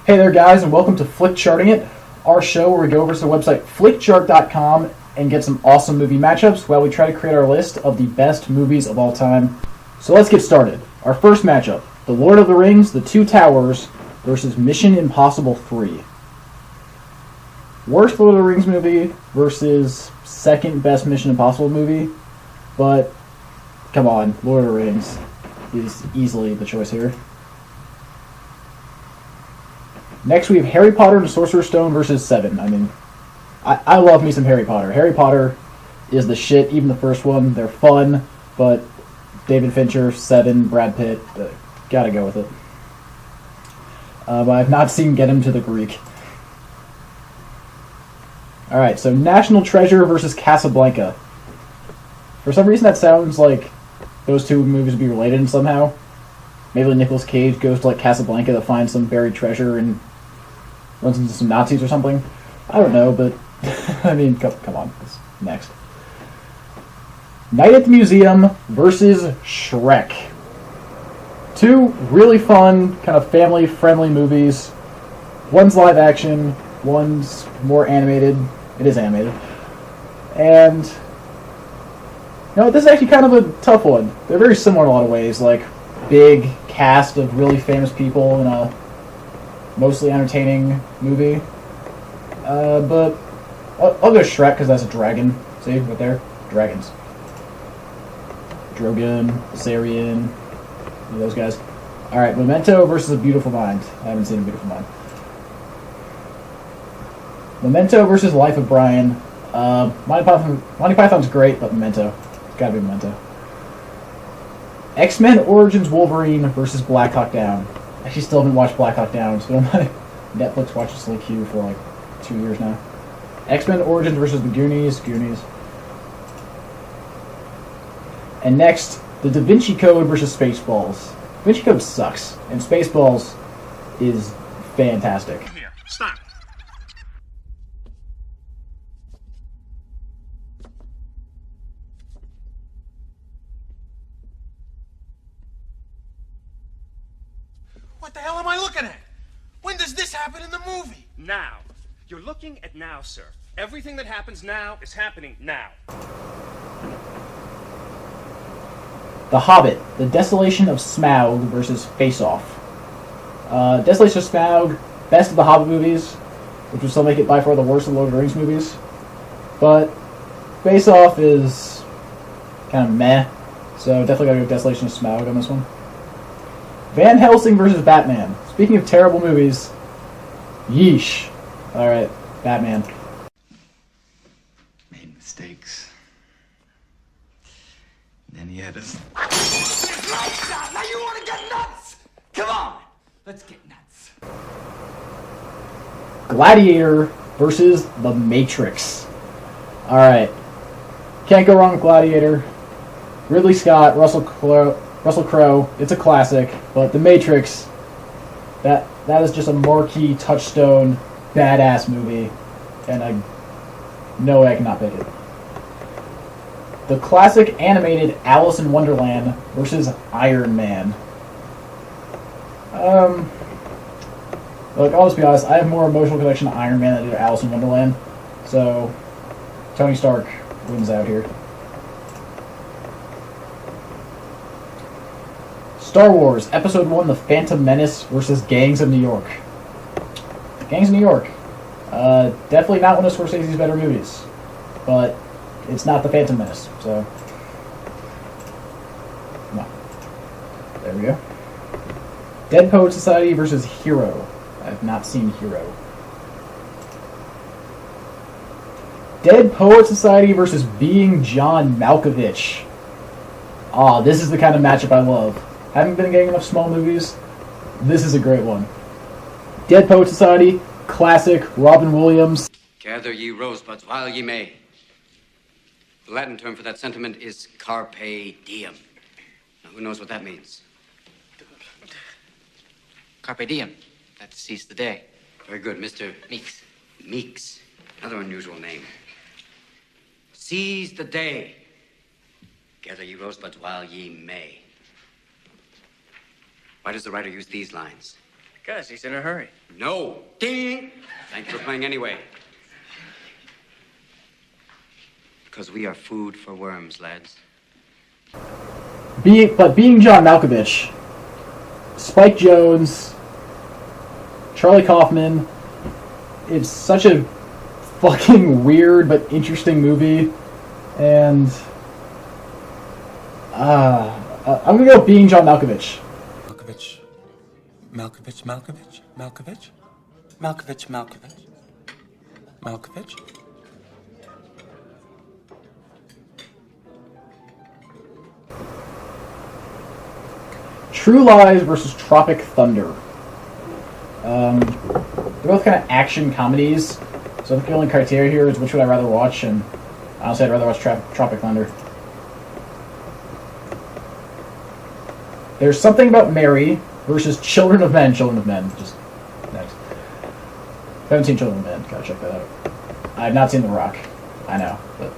Hey there guys, and welcome to Flickcharting It, our show where we go over to the website flickchart.com and get some awesome movie matchups while we try to create our list of the best movies of all time. So let's get started. Our first matchup, The Lord of the Rings, The Two Towers versus Mission Impossible 3. Worst Lord of the Rings movie versus second best Mission Impossible movie, but come on, Lord of the Rings is easily the choice here. Next, we have Harry Potter and the Sorcerer's Stone versus Seven. I mean, I love me some Harry Potter. Harry Potter is the shit, even the first one. They're fun, but David Fincher, Seven, Brad Pitt, gotta go with it. But I've not seen Get Him to the Greek. Alright, so National Treasure versus Casablanca. For some reason that sounds like those two movies would be related in somehow. Maybe Nicolas Cage goes to like Casablanca to find some buried treasure and runs into some Nazis or something. I don't know, but I mean, come on. Next. Night at the Museum versus Shrek. Two really fun, kind of family-friendly movies. One's live action, one's more animated. It is animated. And, you know, this is actually kind of a tough one. They're very similar in a lot of ways, like big cast of really famous people in a mostly entertaining movie. But I'll go Shrek because that's a dragon. See, right there? Dragons. Drogon, Sarian, those guys. Alright, Memento versus A Beautiful Mind. I haven't seen A Beautiful Mind. Memento versus Life of Brian. Monty Python's great, but Memento. It's gotta be Memento. X-Men Origins Wolverine versus Black Hawk Down. I actually still haven't watched Black Hawk Down. It's been on my Netflix watch this little queue for like 2 years now. X-Men Origins versus the Goonies. And next, The Da Vinci Code versus Spaceballs. Da Vinci Code sucks, and Spaceballs is fantastic. Here, stop. What the hell am I looking at? When does this happen in the movie? Now. You're looking at now, sir. Everything that happens now is happening now. The Hobbit, The Desolation of Smaug versus Face Off. Desolation of Smaug, best of the Hobbit movies, which would still make it by far the worst of the Lord of the Rings movies. But Face Off is kind of meh, so definitely gotta go Desolation of Smaug on this one. Van Helsing versus Batman. Speaking of terrible movies, yeesh. Alright, Batman. Made mistakes. Then he had us. Lights out! Now you want to get nuts? Come on, let's get nuts. Gladiator versus The Matrix. Alright. Can't go wrong with Gladiator. Ridley Scott, Russell Crowe, it's a classic, but The Matrix, that is just a marquee, touchstone, badass movie, and no way I cannot pick it. The classic animated Alice in Wonderland versus Iron Man. Look, I'll just be honest, I have more emotional connection to Iron Man than I do to Alice in Wonderland, so Tony Stark wins out here. Star Wars, Episode 1, The Phantom Menace versus Gangs of New York. Gangs of New York. Definitely not one of Scorsese's better movies. But it's not The Phantom Menace, so... No. There we go. Dead Poet Society versus Hero. I have not seen Hero. Dead Poet Society versus Being John Malkovich. Ah, this is the kind of matchup I love. Haven't been getting enough small movies. This is a great one. Dead Poet Society, classic, Robin Williams. Gather ye rosebuds while ye may. The Latin term for that sentiment is carpe diem. Now, who knows what that means? Carpe diem. That's seize the day. Very good, Mr. Meeks. Meeks. Another unusual name. Seize the day. Gather ye rosebuds while ye may. Why does the writer use these lines? Because he's in a hurry. No. Ding! Thanks for playing anyway. Because we are food for worms, lads. Being John Malkovich, Spike Jonze, Charlie Kaufman, it's such a fucking weird but interesting movie, and I'm gonna go Being John Malkovich. Malkovich. True Lies versus Tropic Thunder. They're both kind of action comedies, so the only criteria here is which would I rather watch, and honestly I'd rather watch Tropic Thunder. There's Something About Mary versus Children of Men. Just next. If I haven't seen Children of Men, gotta check that out. I have not seen The Rock. I know, but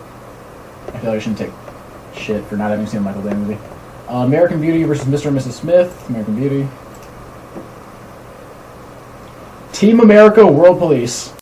I feel like I shouldn't take shit for not having seen a Michael Bay movie. American Beauty versus Mr. and Mrs. Smith. American Beauty. Team America World Police.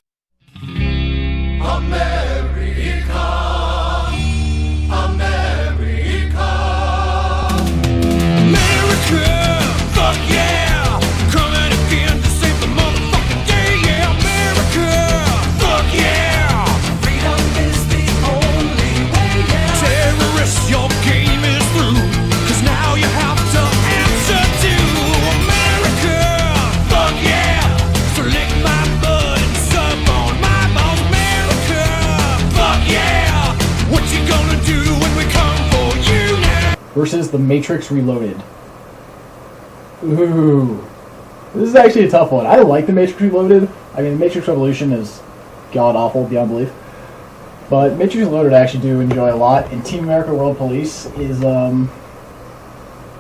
Versus The Matrix Reloaded. Ooh. This is actually a tough one. I like The Matrix Reloaded. I mean, The Matrix Revolution is god-awful beyond belief. But Matrix Reloaded I actually do enjoy a lot. And Team America World Police is,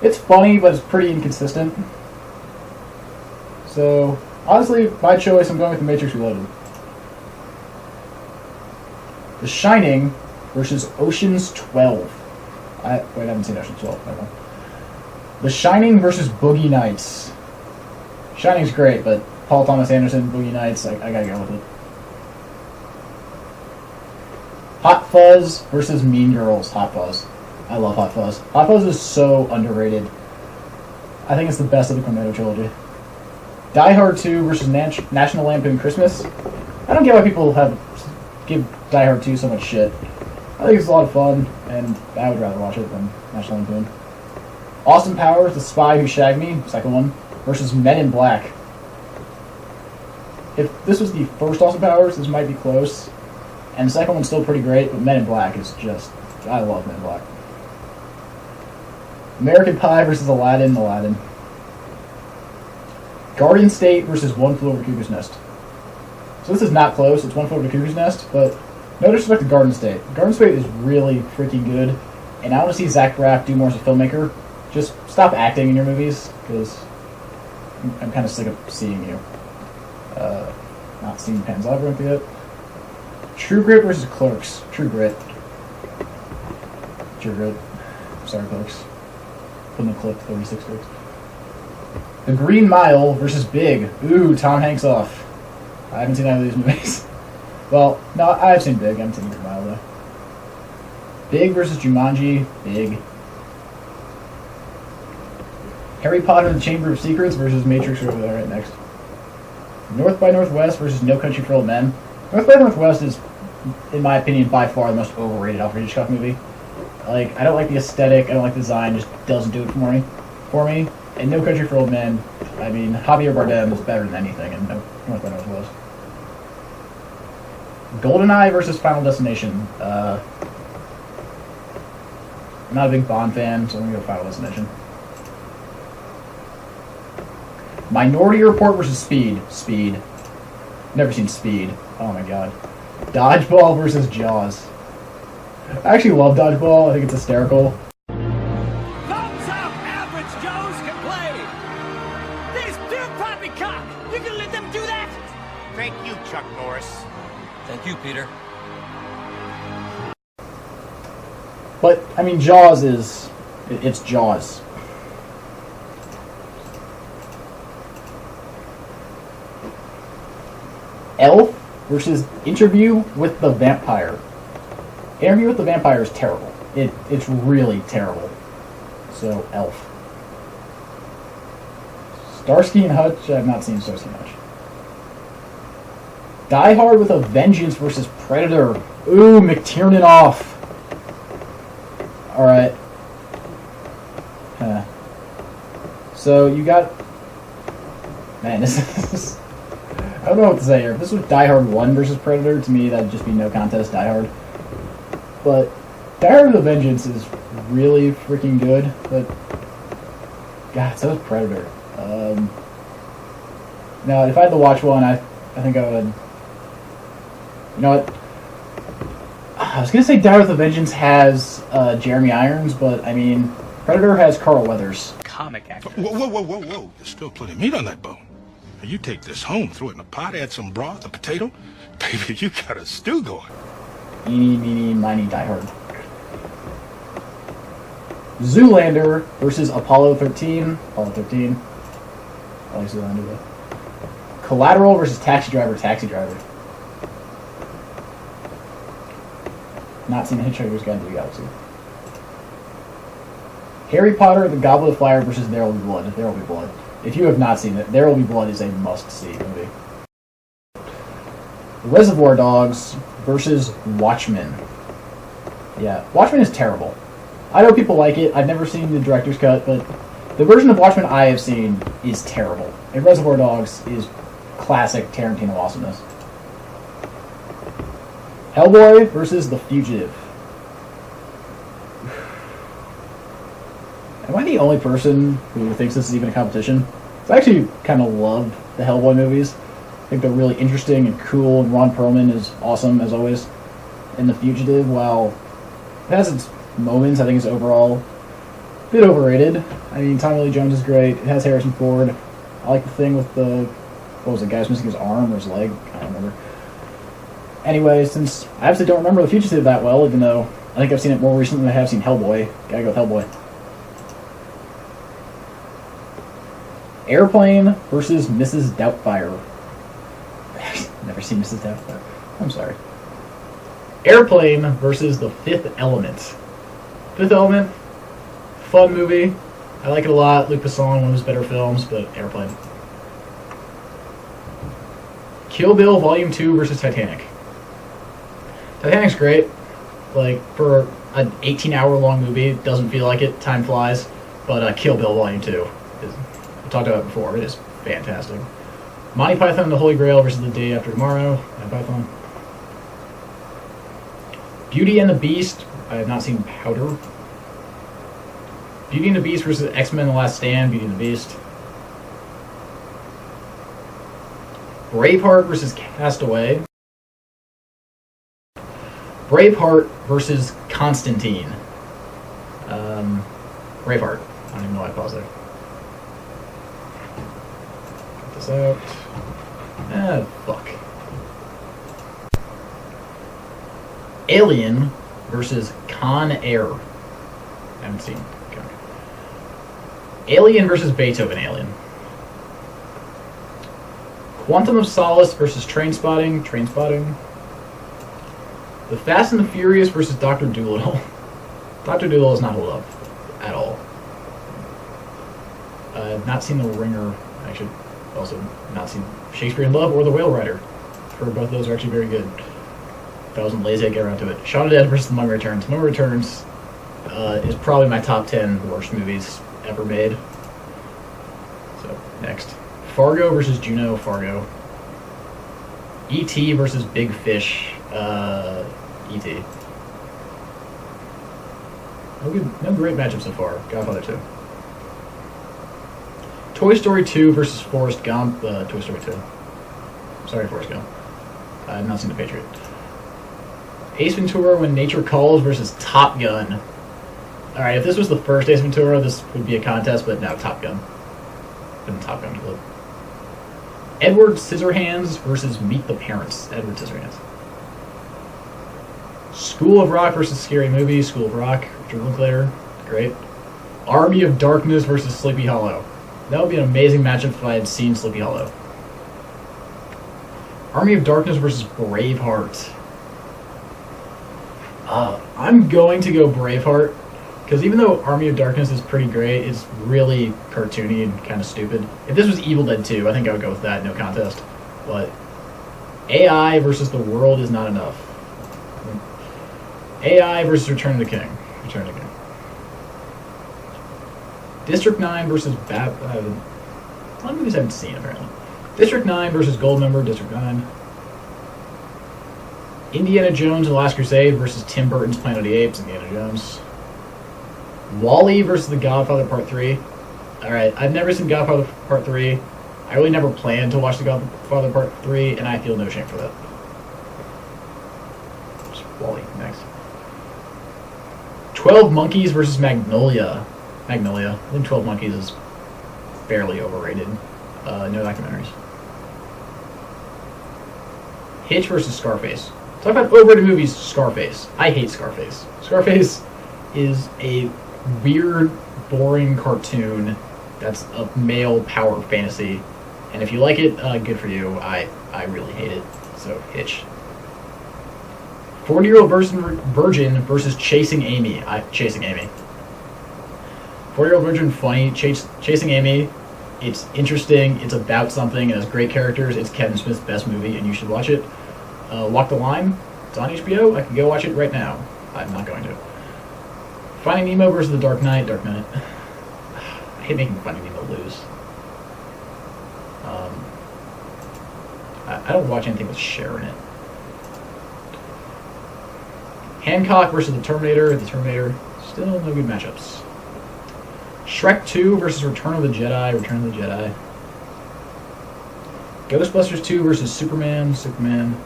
it's funny, but it's pretty inconsistent. So, honestly, my choice, I'm going with The Matrix Reloaded. The Shining versus Ocean's 12. I haven't seen Ocean's 12. Never mind. The Shining versus Boogie Nights. Shining's great, but Paul Thomas Anderson, Boogie Nights, I gotta go with it. Hot Fuzz versus Mean Girls. Hot Fuzz. I love Hot Fuzz. Hot Fuzz is so underrated. I think it's the best of the Commando trilogy. Die Hard 2 versus National Lampoon Christmas. I don't get why people give Die Hard 2 so much shit. I think it's a lot of fun, and I would rather watch it than National Lampoon. Austin Powers, The Spy Who Shagged Me, second one, versus Men in Black. If this was the first Austin Powers, this might be close. And the second one's still pretty great, but Men in Black is just... I love Men in Black. American Pie versus Aladdin. Garden State versus One Flew Over Cuckoo's Nest. So this is not close, it's One Flew Over Cuckoo's Nest, but... no disrespect to Garden State. Garden State is really freaking good, and I want to see Zach Braff do more as a filmmaker. Just stop acting in your movies, because I'm kind of sick of seeing you. Not seeing Pan's Labyrinth yet. True Grit versus Clerks. True Grit. Sorry, Clerks. Put in the clip, 36 Clerks. The Green Mile versus Big. Ooh, Tom Hanks off. I haven't seen either of these movies. Well, no, I've seen Big. I haven't seen Green Mile, though. Big versus Jumanji. Big. Harry Potter and the Chamber of Secrets versus Matrix over there right next. North by Northwest versus No Country for Old Men. North by Northwest is, in my opinion, by far the most overrated Alfred Hitchcock movie. Like, I don't like the aesthetic, I don't like the design, just doesn't do it for me. And No Country for Old Men, I mean, Javier Bardem is better than anything in North by Northwest. GoldenEye versus Final Destination. I'm not a big Bond fan, so I'm going to go Final Destination. Minority Report versus Speed. Speed. Never seen Speed. Oh my god. Dodgeball versus Jaws. I actually love Dodgeball. I think it's hysterical. Thumbs up, average Joes can play. These two poppycock. You can let them do that? Thank you, Chuck Norris. Thank you, Peter. But, I mean, Jaws is... it's Jaws. Elf versus Interview with the Vampire. Interview with the Vampire is terrible. It's really terrible. So, Elf. Starsky and Hutch, I've not seen Starsky and Hutch. Die Hard with a Vengeance versus Predator. Ooh, McTiernan off. Alright. So, you got... Man, this is... I don't know what to say here. If this was Die Hard 1 versus Predator, to me that'd just be no contest, Die Hard. But Die Hard with a Vengeance is really freaking good, but... God, so is Predator. Now, if I had to watch one, I think I would... You know what? I was going to say Die Hard with a Vengeance has Jeremy Irons, but, I mean, Predator has Carl Weathers. Comic actor. Whoa. There's still plenty of meat on that bone. Now, you take this home, throw it in a pot, add some broth, a potato. Baby, you got a stew going. Eeny, meeny, miny, Die Hard. Zoolander versus Apollo 13. Apollo 13. I like Zoolander, though. Collateral versus Taxi Driver. Taxi Driver. Not seen Hitchhiker's Guide to the Galaxy. Harry Potter, The Goblet of Fire versus There Will Be Blood. There Will Be Blood. If you have not seen it, There Will Be Blood is a must-see movie. Reservoir Dogs versus Watchmen. Yeah, Watchmen is terrible. I know people like it. I've never seen the director's cut, but the version of Watchmen I have seen is terrible. And Reservoir Dogs is classic Tarantino awesomeness. Hellboy versus The Fugitive. Am I the only person who thinks this is even a competition? I actually kind of love the Hellboy movies. I think they're really interesting and cool, and Ron Perlman is awesome, as always. And The Fugitive, while it has its moments, I think it's overall a bit overrated. I mean, Tommy Lee Jones is great. It has Harrison Ford. I like the thing with the... What was it? Guy's missing his arm or his leg? I don't remember. Anyway, since I absolutely don't remember The Fugitive that well, even though I think I've seen it more recently than I have seen Hellboy. Gotta go with Hellboy. Airplane versus Mrs. Doubtfire. Never seen Mrs. Doubtfire. I'm sorry. Airplane versus The Fifth Element. Fifth Element, fun movie. I like it a lot. Luc Besson, one of his better films, but Airplane. Kill Bill Volume 2 versus Titanic. Titanic's great. Like, for an 18-hour-long movie, it doesn't feel like it. Time flies. But Kill Bill Volume 2 is... We talked about it before. It is fantastic. Monty Python and the Holy Grail versus The Day After Tomorrow. Monty Python. Beauty and the Beast. I have not seen Powder. Beauty and the Beast versus X-Men The Last Stand. Beauty and the Beast. Braveheart versus Castaway. Braveheart versus Constantine. Braveheart. I don't even know why I paused there. This out. Fuck. Alien versus Con Air. I haven't seen Con Air. Alien versus Beethoven Alien. Quantum of Solace versus Trainspotting. Trainspotting. The Fast and the Furious versus Dr. Dolittle. Dr. Dolittle is not hold up at all. I've not seen The Ringer. I should also not seen Shakespeare in Love or The Whale Rider. For both of those are actually very good. If I wasn't lazy, I'd get around to it. Shaun of the Dead versus The Mummy Returns. The Mummy Returns is probably my top 10 worst movies ever made. So, next. Fargo versus Juno. Fargo. E.T. versus Big Fish. E.T. No great matchup so far. Godfather 2. Toy Story 2 versus Forrest Gump. Toy Story 2. Sorry, Forrest Gump. I have not seen The Patriot. Ace Ventura When Nature Calls versus Top Gun. Alright, if this was the first Ace Ventura, this would be a contest, but now Top Gun. Been Top Gun Club. Edward Scissorhands versus Meet the Parents. Edward Scissorhands. School of Rock versus Scary Movie. School of Rock. Richard Linklater. Great. Army of Darkness versus Sleepy Hollow. That would be an amazing matchup if I had seen Sleepy Hollow. Army of Darkness versus Braveheart. I'm going to go Braveheart, because even though Army of Darkness is pretty great, it's really cartoony and kind of stupid. If this was Evil Dead 2, I think I would go with that, no contest. But AI versus the world is not enough. AI versus Return of the King. Return of the King. District 9 versus a lot of movies I haven't seen, apparently. District 9 versus Goldmember, District 9. Indiana Jones and the Last Crusade versus Tim Burton's Planet of the Apes, Indiana Jones. WALL-E versus The Godfather Part 3. Alright, I've never seen Godfather Part 3. I really never planned to watch The Godfather Part 3, and I feel no shame for that. WALL-E, next. 12 Monkeys versus Magnolia. Magnolia. I think 12 Monkeys is fairly overrated. No documentaries. Hitch versus Scarface. Talk about overrated movies, Scarface. I hate Scarface. Scarface is a weird, boring cartoon that's a male power fantasy. And if you like it, good for you. I really hate it. So, Hitch. 40-Year-Old Virgin versus Chasing Amy. Chasing Amy. 40-Year-Old Virgin, funny. Chasing Amy, it's interesting. It's about something. It has great characters. It's Kevin Smith's best movie, and you should watch it. Walk the Line. It's on HBO. I can go watch it right now. I'm not going to. Finding Nemo versus The Dark Knight. Dark Knight. I hate making Finding Nemo lose. I don't watch anything with Cher in it. Hancock versus The Terminator. The Terminator. Still no good matchups. Shrek 2 versus Return of the Jedi. Return of the Jedi. Ghostbusters 2 versus Superman. Superman.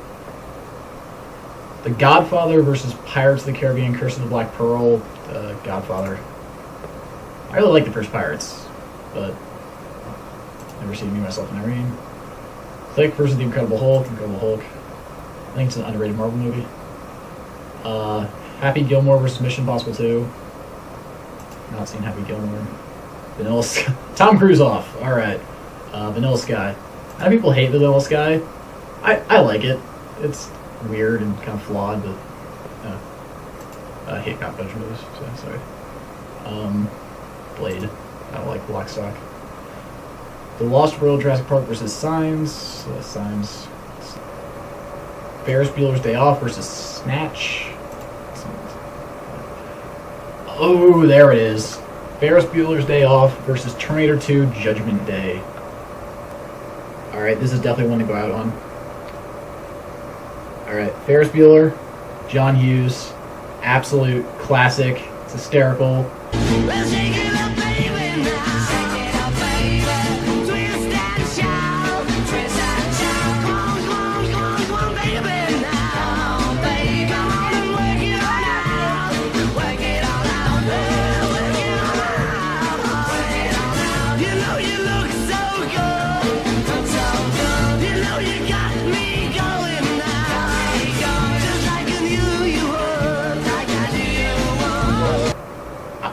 The Godfather versus Pirates of the Caribbean. Curse of the Black Pearl. The Godfather. I really like the first Pirates, but never seen Me, Myself, and Irene. Flick versus The Incredible Hulk. Incredible Hulk. I think it's an underrated Marvel movie. Happy Gilmore versus Mission Impossible 2. Not seen Happy Gilmore. Vanilla Sky. Tom Cruise off. Alright. Vanilla Sky. I know people hate Vanilla Sky. I like it. It's weird and kind of flawed, but I hate cop bunch movies, so sorry. Blade. I don't like Lock, Stock. The Lost World, Jurassic Park versus Signs. Signs. Ferris Bueller's Day Off versus Snatch. Oh, there it is. Ferris Bueller's Day Off versus Terminator 2 Judgment Day. Alright, this is definitely one to go out on. Alright, Ferris Bueller, John Hughes, absolute classic. It's hysterical. Let's shake it up, baby, now. Shake it up, baby. Twist and shout. Twist and shout. Come on, baby, now. Baby, come on and work it on out. Work it on out, girl. Work it on out. Work it on out. You know you look so good. So good. You know you got me going now. Just like I knew you would. Like I knew you would.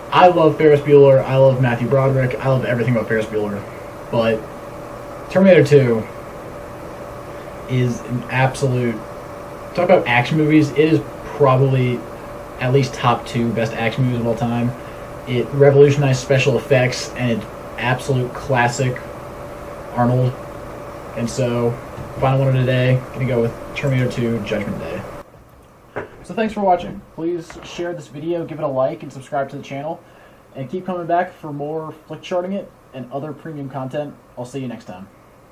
I love Ferris Bueller, I love Matthew Broderick, I love everything about Ferris Bueller, but Terminator 2 is an absolute... Talk about action movies, it is probably at least top 2 best action movies of all time. It revolutionized special effects, and it's absolute classic Arnold. And so, final one of today, gonna go with Terminator 2 Judgment Day. So thanks for watching. Please share this video, give it a like, and subscribe to the channel. And keep coming back for more Flickcharting it and other premium content. I'll see you next time.